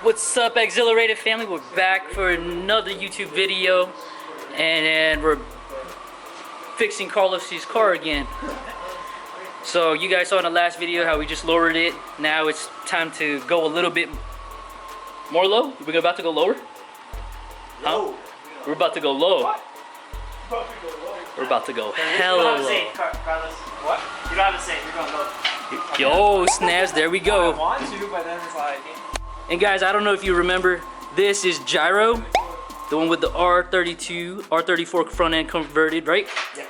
What's up, Xillerated family? We're back for another YouTube video, and we're fixing Carlos's car again. So you guys saw in the last video how we just lowered it. Now it's time to go a little bit more low. We're about to go lower? Huh? We're about to go low. We're about to go hella low. Carlos. What? You don't have to say it. You're going low. Yo, snaps, there we go. I want to, but then it's like... And guys, I don't know if you remember, this is Gyro, the one with the R32, R34 front end converted, right? Yeah.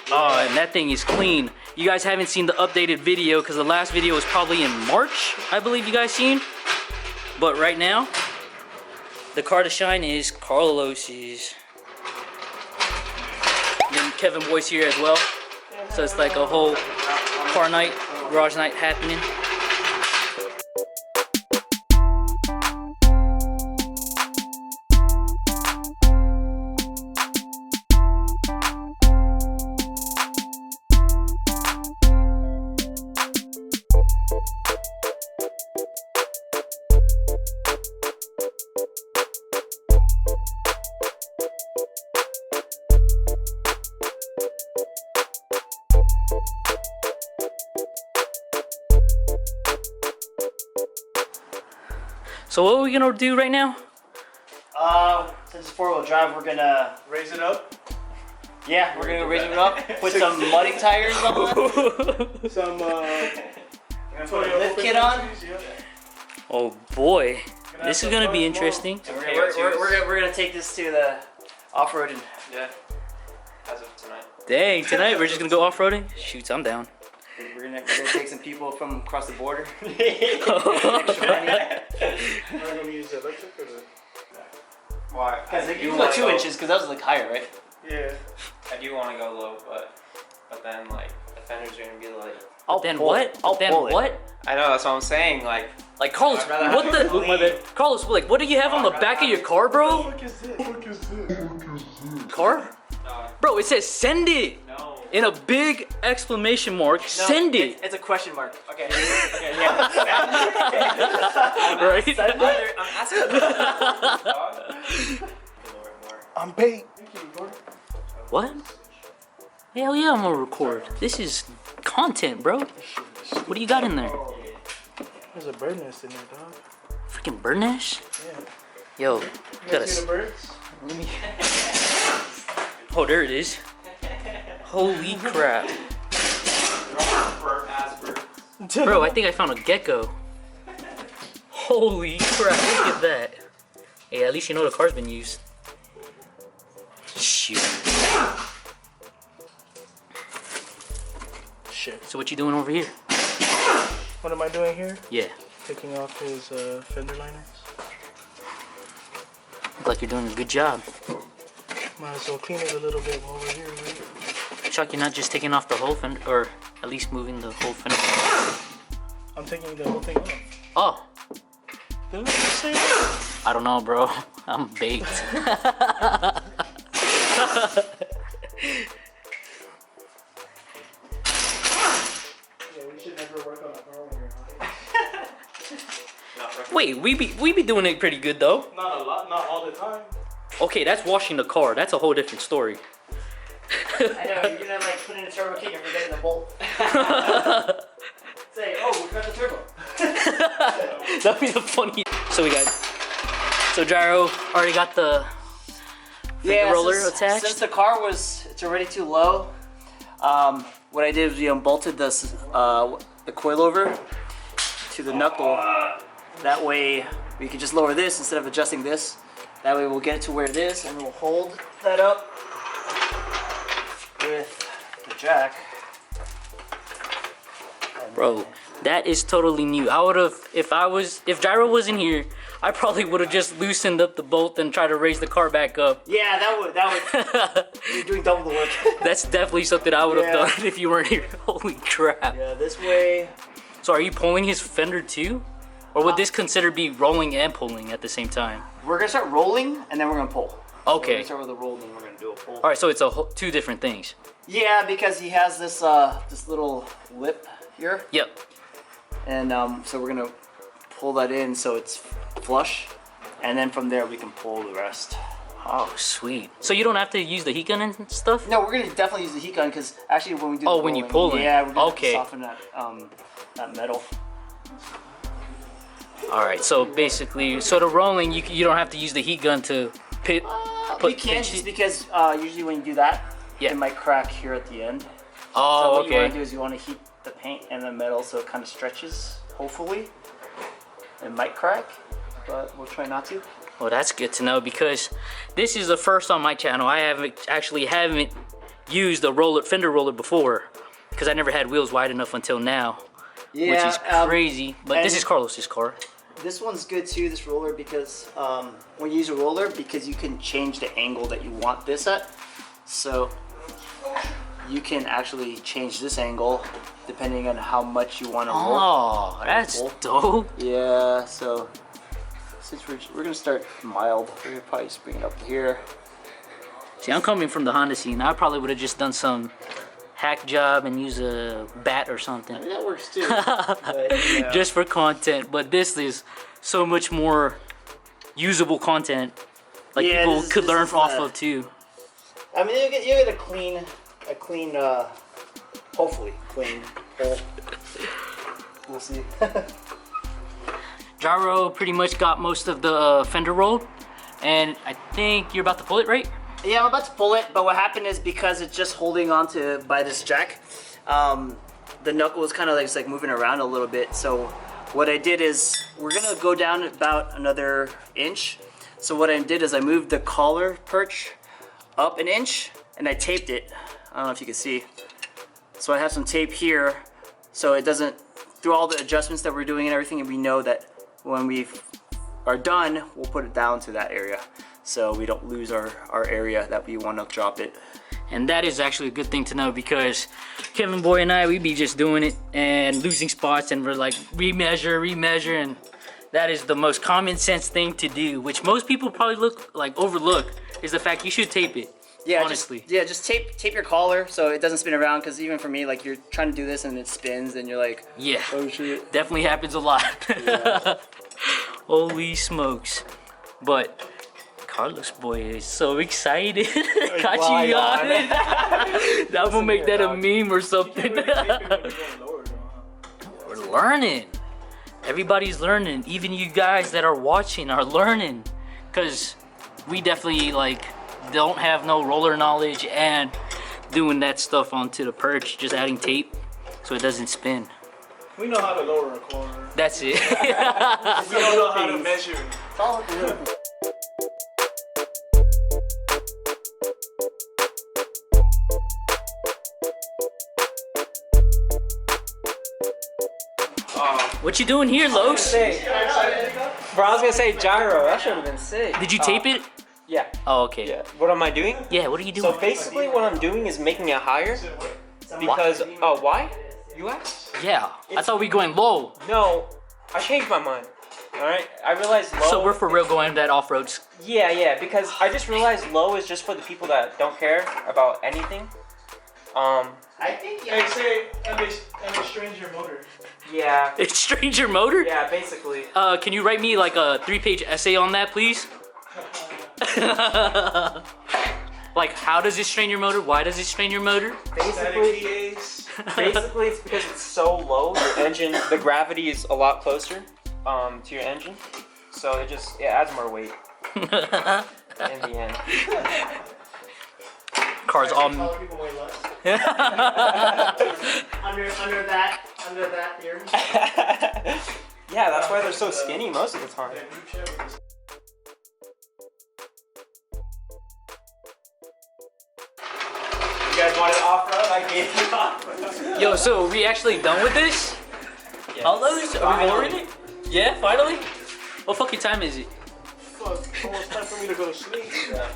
Oh, and that thing is clean. You guys haven't seen the updated video because the last video was probably in March, I believe you guys seen. But right now, the car to shine is Carlos's. And then Kevin Boy's here as well. So it's like a whole car night, garage night happening. So what are we gonna do right now? Since it's four-wheel drive, we're gonna raise it up. Yeah, we're gonna raise it up. Put some mudding tires on it. Some put a lift kit on. Oh boy, this is gonna be interesting. We're gonna take this to the off-roading. Yeah. As of tonight. Dang, tonight we're just gonna go off-roading? Shoots, I'm down. We're gonna take some people from across the border. Am I gonna use the electric or the? Why? Because you can go 2 inches, because that was like higher, right? Yeah. I do want to go low, but then like the fenders are gonna be like. Then what? Then what? I know, that's what I'm saying. Like Carlos, what the? Oh, my bad. Carlos, like, what do you have on the back of your car, bro? What is this? What is this? Car? Bro, it says send it. No. In a big exclamation mark, send it. It's a question mark. Okay. Okay. Yeah. Right? I'm asking. I'm paid. What? Hell yeah, I'm gonna record. This is content, bro. What do you got in there? There's a bird nest in there, dog. Freaking bird nest? Yeah. Yo, You gotta guys see the birds? let me. Oh, there it is. Holy crap. Bro, I think I found a gecko. Holy crap, look at that. Hey, at least you know the car's been used. Shoot. Shit. So what you doing over here? What am I doing here? Yeah. Taking off his fender liners. Look like you're doing a good job. Might as well clean it a little bit while we're here, right? Chuck, you're not just taking off the whole fender, or at least moving the whole fender. I'm taking the whole thing off. Oh. Didn't I just say that? I don't know, bro. I'm baked. Yeah, we should never work on a car when you're high. Wait, we be doing it pretty good though. Not a lot, not all the time. Okay, that's washing the car. That's a whole different story. I know, you're gonna like put in a turbo kick and forget the bolt. Say, oh, we got the turbo. That'd be the funny. So Gyro already got the roller attached. Since the car it's already too low, what I did was bolted this the coilover to the knuckle. That way we can just lower this instead of adjusting this. That way we'll get it to where it is, and we'll hold that up with the jack. Bro, that is totally new. I would have, if Gyro wasn't here, I probably would have just loosened up the bolt and tried to raise the car back up. Yeah, that would. You're doing double the work. That's definitely something I would have done if you weren't here. Holy crap. Yeah, this way. So are you pulling his fender too? Or would this consider be rolling and pulling at the same time? We're gonna start rolling and then we're gonna pull. Okay. So we're gonna start with a roll, then we're gonna do a pull. All right, so it's two different things. Yeah, because he has this this little lip here. Yep. And so we're gonna pull that in so it's flush, and then from there we can pull the rest. Oh, sweet. So you don't have to use the heat gun and stuff? No, we're gonna definitely use the heat gun because actually when we do the when you rolling, pull it. yeah, we're gonna Okay. soften that metal. All right. So basically, so the rolling, you don't have to use the heat gun to put. We can pinch just it? because usually when you do that, Yeah. it might crack here at the end. So Oh, what you want to okay. do is you want to heat the paint and the metal so it kind of stretches. Hopefully, it might crack, but we'll try not to. Well, that's good to know because this is the first on my channel. I haven't used a Fender roller before because I never had wheels wide enough until now, Yeah, which is crazy. But this and- is Carlos's car. This one's good too, this roller, because when you use a roller, because you can change the angle that you want this at. So you can actually change this angle depending on how much you want to roll. Oh, that's dope. Yeah, so since we're gonna start mild, we're gonna probably just bring it up to here. See, I'm coming from the Honda scene. I probably would have just done some hack job and use a bat or something. I mean, that works too. But, yeah. Just for content. But this is so much more usable content. Like Yeah, people this could learn is, off of too. I mean, you get a clean, hopefully clean hole. We'll see. Gyro pretty much got most of the fender rolled, and I think you're about to pull it, right? Yeah, I'm about to pull it, but what happened is because it's just holding on to by this jack, the knuckle is kind of like moving around a little bit. So what I did is we're gonna go down about another inch. So what I did is I moved the collar perch up an inch and I taped it. I don't know if you can see. So I have some tape here so it doesn't, through all the adjustments that we're doing and everything, and we know that when we are done, we'll put it down to that area so we don't lose our area that we want to drop it. And that is actually a good thing to know because Kevin Boy and I, we be just doing it and losing spots, and we're like remeasure, and that is the most common sense thing to do, which most people probably overlook, is the fact you should tape it. Yeah, honestly. just tape your collar so it doesn't spin around, because even for me, like, you're trying to do this and it spins and you're like, Yeah, oh shit. definitely happens a lot. Yeah. Holy smokes. But Carlos boy is so excited. Got you on it. That will make that a meme or something. We're learning. Everybody's learning. Even you guys that are watching are learning. Because we definitely don't have no roller knowledge and doing that stuff onto the perch, just adding tape so it doesn't spin. We know how to lower a corner. That's it. We don't know how to measure. It's all good. What you doing here, Los? Bro, I was gonna say gyro. That should have been sick. Did you tape it? Yeah. Oh, okay. Yeah. What am I doing? Yeah, what are you doing? So basically, what I'm doing is making it higher. Because why? You asked? Yeah, I thought we going low. No, I changed my mind. All right, I realized low. So we're for real going that off-roads. Yeah, because I just realized low is just for the people that don't care about anything. I think, Hey, say, and they strange your motor. Yeah. It's stranger motor? Yeah, basically. Can you write me like a 3-page essay on that, please? Like, how does it strain your motor? Why does it strain your motor? Basically, it's because it's so low. Your engine, the gravity is a lot closer to your engine, so it adds more weight in the end. Car's all. People weigh less. under that theory. Yeah, that's why they're so skinny most of the time. You guys wanted off-road? I gave you off-road. Yo, so are we actually done with this? Yes. How long is it? Are we lowering it? Yeah, finally? What fucking time is it? Fuck, almost time for me to go to sleep. Yeah.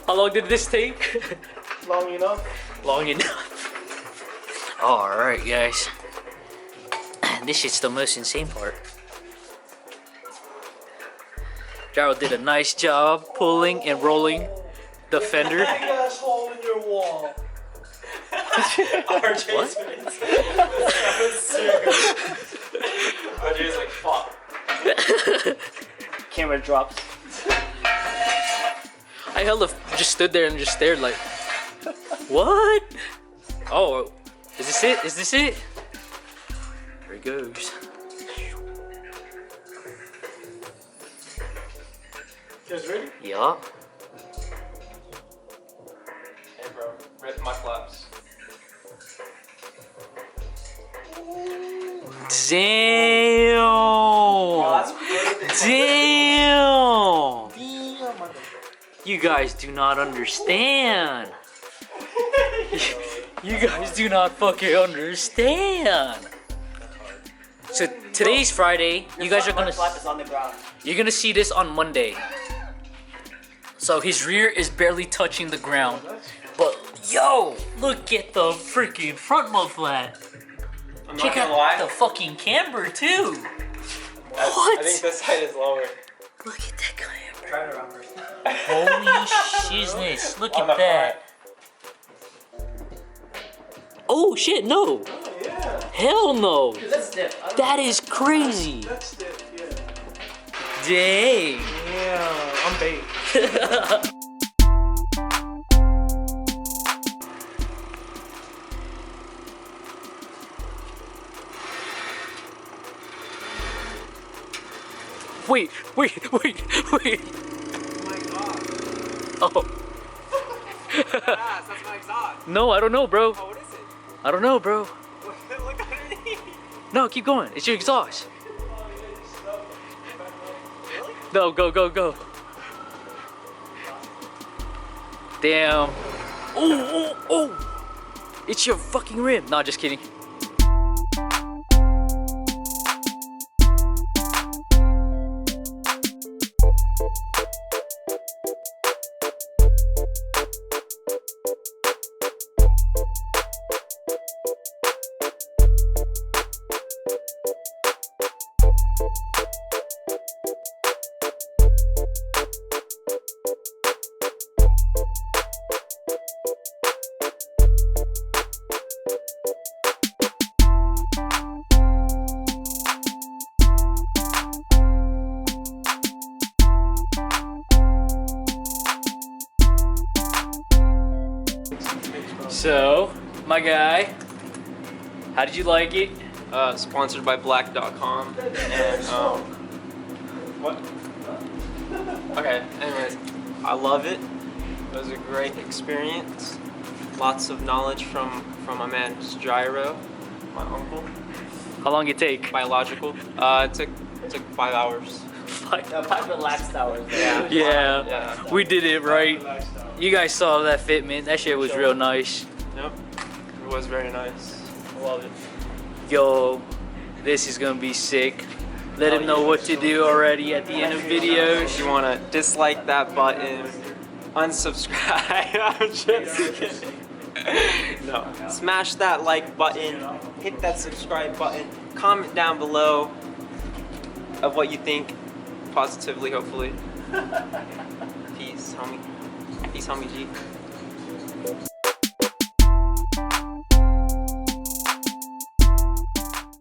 How long did this take? Long enough. Long enough. Alright, guys. This shit's the most insane part. Jarrell did a nice job pulling and rolling the fender. Big ass hole in your wall. RJ's What? RJ's like, fuck. camera drops. I hella just stood there and just stared like, what? Oh, is this it? Is this it? Here it goes. Guys ready? Yup. Hey bro, rip my flaps. Damn. Damn. You guys do not understand. You guys do not fucking understand. So today's Friday. You guys are gonna. Flap is on the ground. You're gonna see this on Monday. So his rear is barely touching the ground. But yo, look at the freaking front mud flat. I'm not Check gonna out lie. the fucking camber too. I What? think this side is lower. Look at that camber. Try it around first. Holy shizness. Look On at the that. Oh shit, no. Yeah. Hell no. That's stiff. That is crazy. That's it. Yeah. Dang. Yeah. I'm bait. Wait. Oh my god. Oh. That's my exhaust. No, I don't know, bro. Oh, what is it? I don't know, bro. Look underneath. No, keep going. It's your exhaust. No, go, go, go. Damn. Oh, oh, oh. It's your fucking rim. No, just kidding. So, my guy, how did you like it? Sponsored by black.com and what? Okay, anyways, I love it. It was a great experience. Lots of knowledge from my man Gyro, my uncle, How long it take? biological. It took 5 hours. 5 relaxed hours. Yeah. Yeah, Yeah. we did it right. You guys saw that fitment. That shit was real nice. Yep. It was very nice. Love it. Yo, this is gonna be sick. Let him know what to do already at the end of videos. If you wanna dislike that button, unsubscribe. I'm just kidding. No. Smash that like button, hit that subscribe button, comment down below of what you think, positively, hopefully. Peace, homie. Peace, homie G.